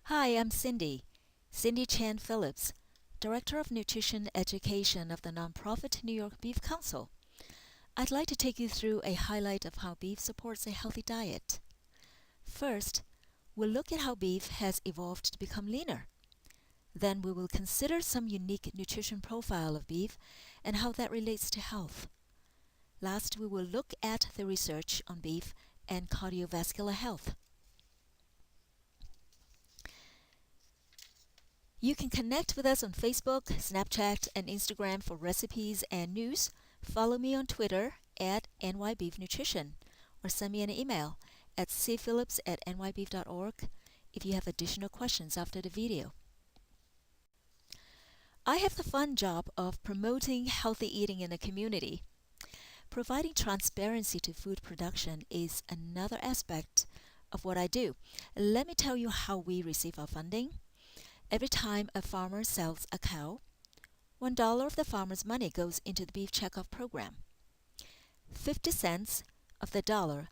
Hi, I'm Cindy Chan Phillips, Director of Nutrition Education of the nonprofit New York Beef Council. I'd like to take you through a highlight of how beef supports a healthy diet. First, we'll look at how beef has evolved to become leaner. Then we will consider some unique nutrition profile of beef and how that relates to health. Last, we will look at the research on beef and cardiovascular health. You can connect with us on Facebook, Snapchat, and Instagram for recipes and news. Follow me on Twitter at nybeefnutrition or send me an email at cphillips@nybeef.org if you have additional questions after the video. I have the fun job of promoting healthy eating in the community. Providing transparency to food production is another aspect of what I do. Let me tell you how we receive our funding. Every time a farmer sells a cow, $1 of the farmer's money goes into the beef checkoff program. 50 cents of the dollar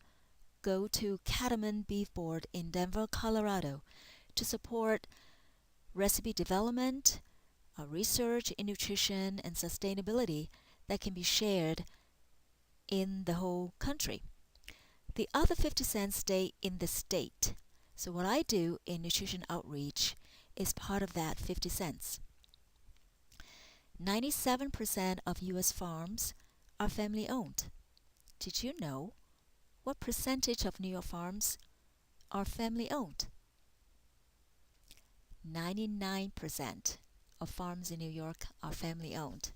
go to Cattlemen Beef Board in Denver, Colorado to support recipe development, research in nutrition and sustainability that can be shared in the whole country. The other 50 cents stay in the state. So what I do in nutrition outreach is part of that 50 cents. 97% of U.S. farms are family owned. Did you know what percentage of New York farms are family owned? 99% of farms in New York are family owned.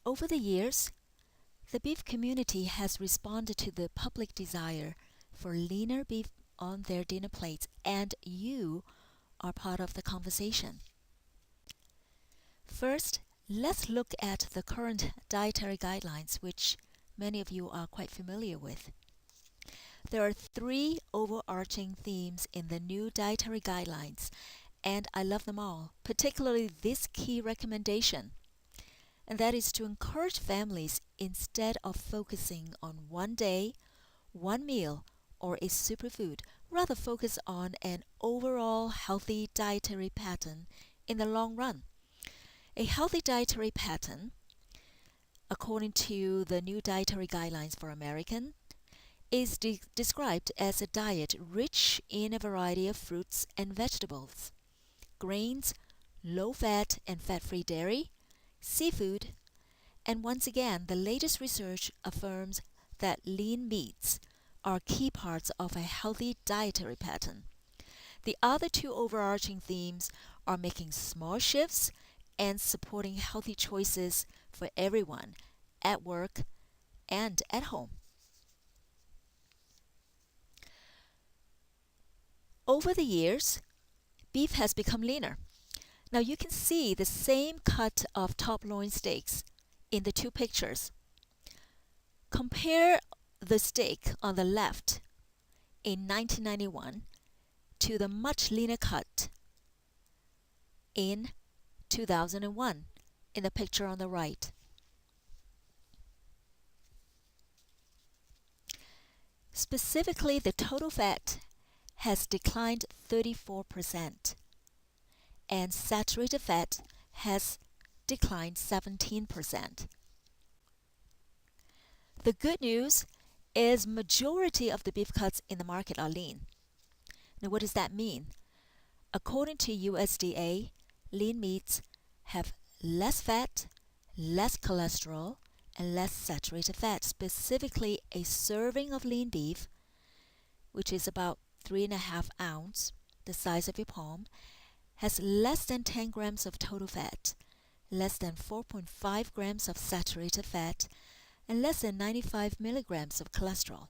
Over the years, the beef community has responded to the public desire for leaner beef on their dinner plates, and you are part of the conversation. First, let's look at the current dietary guidelines, which many of you are quite familiar with. There are three overarching themes in the new dietary guidelines, and I love them all, particularly this key recommendation, and that is to encourage families, instead of focusing on one day, one meal, or a superfood, rather focus on an overall healthy dietary pattern in the long run. A healthy dietary pattern, according to the new dietary guidelines for Americans, is described as a diet rich in a variety of fruits and vegetables, grains, low-fat and fat-free dairy, seafood, and once again, the latest research affirms that lean meats are key parts of a healthy dietary pattern. The other two overarching themes are making small shifts and supporting healthy choices for everyone at work and at home. Over the years, beef has become leaner. Now you can see the same cut of top loin steaks in the two pictures. Compare the steak on the left in 1991 to the much leaner cut in 2001 in the picture on the right. Specifically, the total fat has declined 34%, and saturated fat has declined 17%. The good news is majority of the beef cuts in the market are lean. Now what does that mean? According to USDA, lean meats have less fat, less cholesterol, and less saturated fat. Specifically, a serving of lean beef, which is about 3.5 ounces, the size of your palm, has less than 10 grams of total fat, less than 4.5 grams of saturated fat, and less than 95 milligrams of cholesterol.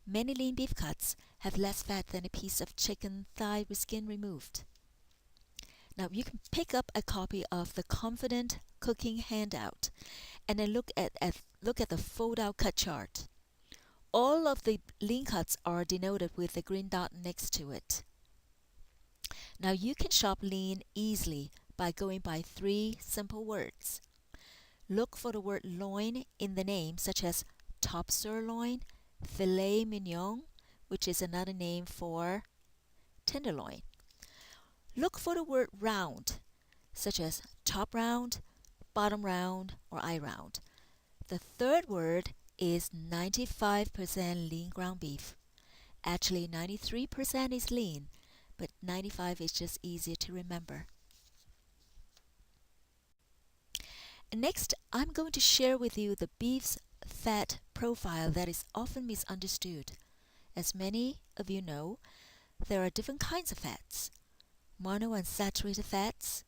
Many lean beef cuts have less fat than a piece of chicken thigh with skin removed. Now you can pick up a copy of the Confident Cooking Handout and then look at the fold-out cut chart. All of the lean cuts are denoted with the green dot next to it. Now you can shop lean easily by going by three simple words. Look for the word loin in the name, such as top sirloin, filet mignon, which is another name for tenderloin. Look for the word round, such as top round, bottom round, or eye round. The third word is 95% lean ground beef. Actually, 93% is lean, but 95 is just easier to remember. Next, I'm going to share with you the beef's fat profile that is often misunderstood. As many of you know, there are different kinds of fats. Monounsaturated fats,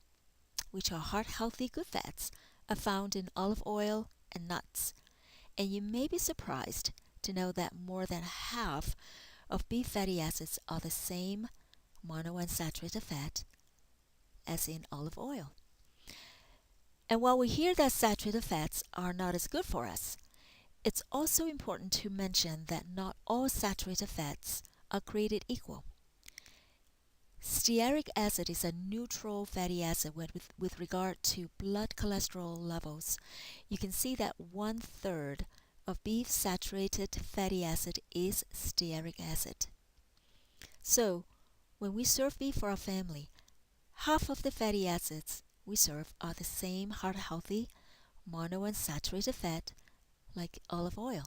which are heart-healthy good fats, are found in olive oil and nuts. And you may be surprised to know that more than half of beef fatty acids are the same monounsaturated fat as in olive oil. And while we hear that saturated fats are not as good for us, it's also important to mention that not all saturated fats are created equal. Stearic acid is a neutral fatty acid with regard to blood cholesterol levels. You can see that 1/3 of beef saturated fatty acid is stearic acid. So, when we serve beef for our family, half of the fatty acids we serve are the same heart-healthy monounsaturated fat like olive oil.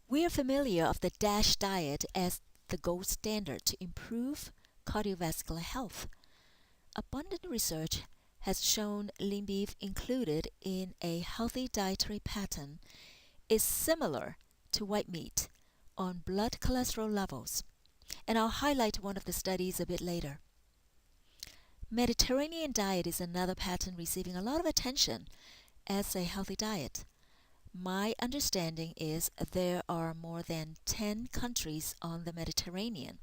We are familiar of the DASH diet as the gold standard to improve cardiovascular health. Abundant research has shown lean beef included in a healthy dietary pattern is similar to white meat on blood cholesterol levels, and I'll highlight one of the studies a bit later. Mediterranean diet is another pattern receiving a lot of attention as a healthy diet. My understanding is there are more than 10 countries on the Mediterranean.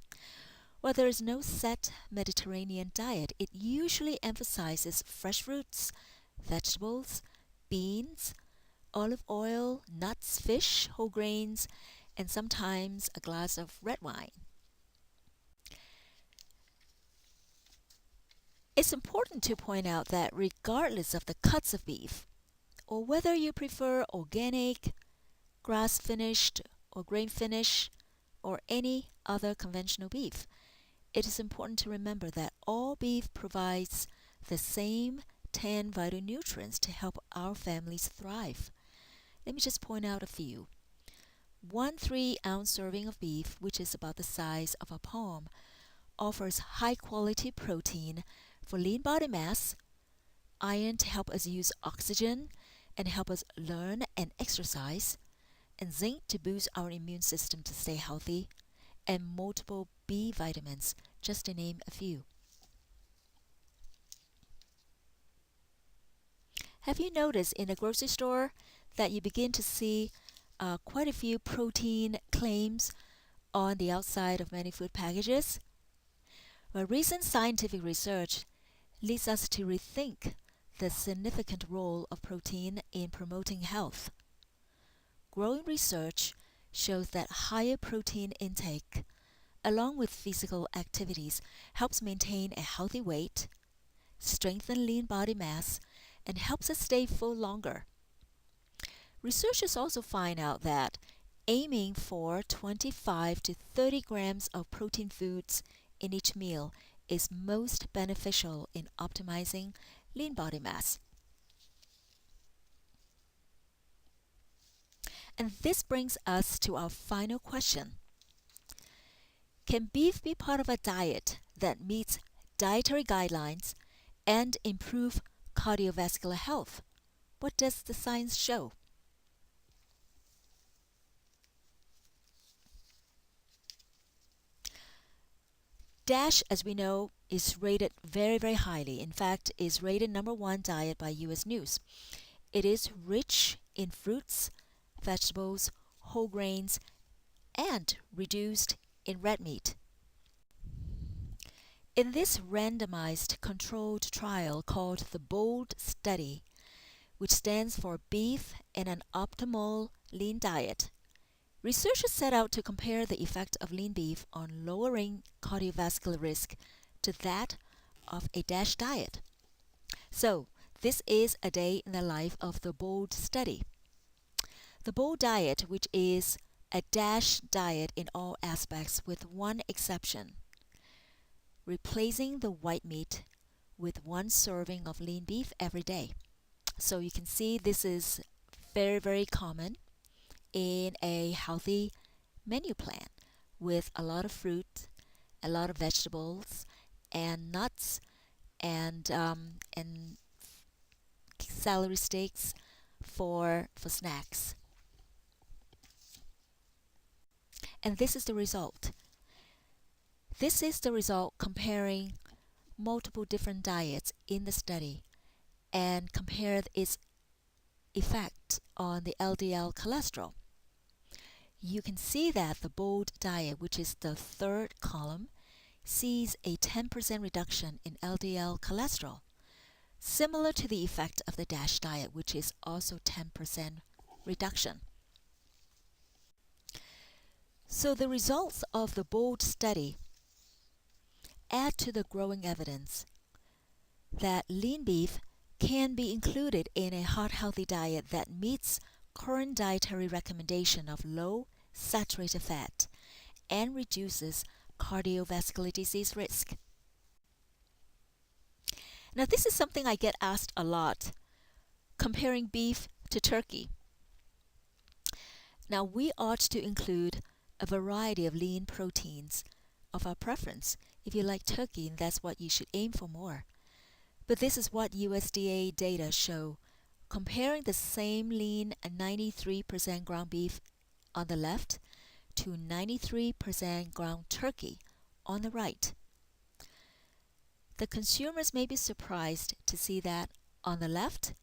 While there is no set Mediterranean diet, it usually emphasizes fresh fruits, vegetables, beans, olive oil, nuts, fish, whole grains, and sometimes a glass of red wine. It's important to point out that regardless of the cuts of beef, or whether you prefer organic, grass-finished, or grain-finished, or any other conventional beef, it is important to remember that all beef provides the same 10 vital nutrients to help our families thrive. Let me just point out a few. 1 3-ounce serving of beef, which is about the size of a palm, offers high-quality protein for lean body mass, iron to help us use oxygen and help us learn and exercise, and zinc to boost our immune system to stay healthy, and multiple B vitamins, just to name a few. Have you noticed in a grocery store that you begin to see quite a few protein claims on the outside of many food packages? Well, recent scientific research leads us to rethink the significant role of protein in promoting health. Growing research shows that higher protein intake, along with physical activities, helps maintain a healthy weight, strengthen lean body mass, and helps us stay full longer. Researchers also find out that aiming for 25 to 30 grams of protein foods in each meal is most beneficial in optimizing lean body mass. And this brings us to our final question. Can beef be part of a diet that meets dietary guidelines and improve cardiovascular health? What does the science show? DASH, as we know, is rated very, very highly. In fact, is rated #1 diet by US News. It is rich in fruits, vegetables, whole grains, and reduced in red meat. In this randomized controlled trial called the BOLD study, which stands for Beef in an Optimal Lean Diet, researchers set out to compare the effect of lean beef on lowering cardiovascular risk to that of a DASH diet. So, This is a day in the life of the BOLD study. The BOLD diet, which is a DASH diet in all aspects with one exception, replacing the white meat with one serving of lean beef every day. So you can see this is very, very common in a healthy menu plan with a lot of fruit, a lot of vegetables, and nuts, and celery sticks for snacks. And this is the result. This is the result comparing multiple different diets in the study and compared its effect on the LDL cholesterol. You can see that the BOLD diet, which is the third column, sees a 10% reduction in LDL cholesterol, similar to the effect of the DASH diet, which is also 10% reduction. So the results of the BOLD study add to the growing evidence that lean beef can be included in a heart healthy diet that meets current dietary recommendation of low saturated fat and reduces cardiovascular disease risk. Now, this is something I get asked a lot, comparing beef to turkey. Now, we ought to include a variety of lean proteins of our preference. If you like turkey, that's what you should aim for more. But this is what USDA data show, comparing the same lean 93% ground beef on the left to 93% ground turkey on the right. The consumers may be surprised to see that on the left,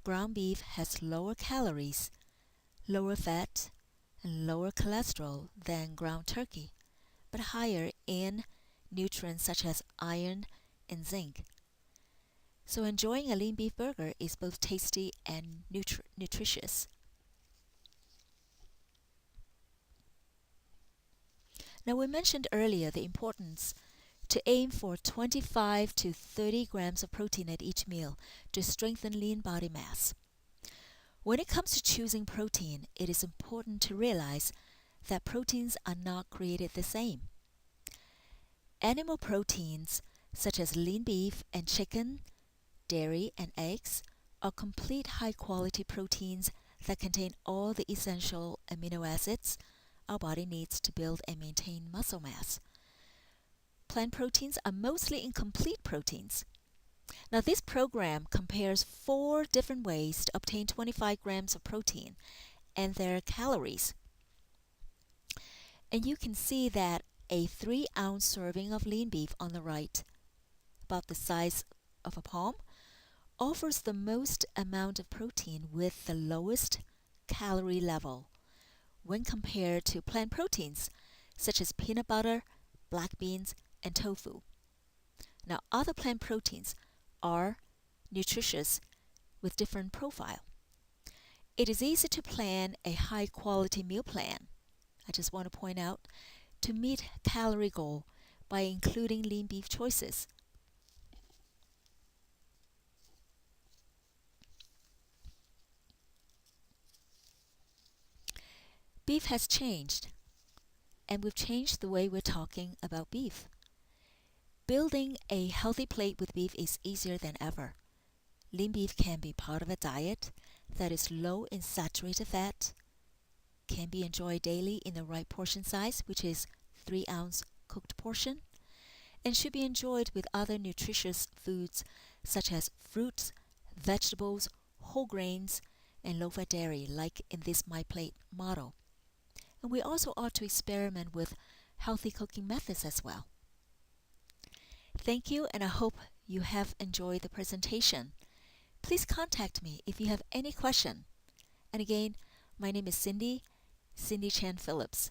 ground beef has lower calories, lower fat, and lower cholesterol than ground turkey, but higher in nutrients such as iron and zinc. So enjoying a lean beef burger is both tasty and nutritious. Now, we mentioned earlier the importance to aim for 25 to 30 grams of protein at each meal to strengthen lean body mass. When it comes to choosing protein, it is important to realize that proteins are not created the same. Animal proteins, such as lean beef and chicken, dairy, and eggs, are complete high-quality proteins that contain all the essential amino acids our body needs to build and maintain muscle mass. Plant proteins are mostly incomplete proteins. Now, this program compares 4 different ways to obtain 25 grams of protein and their calories. And you can see that a 3-ounce serving of lean beef on the right, about the size of a palm, offers the most amount of protein with the lowest calorie level when compared to plant proteins such as peanut butter, black beans, and tofu. Now, other plant proteins are nutritious with different profile. It is easy to plan a high-quality meal plan, I just want to point out, to meet calorie goal by including lean beef choices. Beef has changed, and we've changed the way we're talking about beef. Building a healthy plate with beef is easier than ever. Lean beef can be part of a diet that is low in saturated fat, can be enjoyed daily in the right portion size, which is 3-ounce cooked portion, and should be enjoyed with other nutritious foods such as fruits, vegetables, whole grains, and low-fat dairy, like in this My Plate model. And we also ought to experiment with healthy cooking methods as well. Thank you, and I hope you have enjoyed the presentation. Please contact me if you have any question. And again, my name is Cindy Chan Phillips.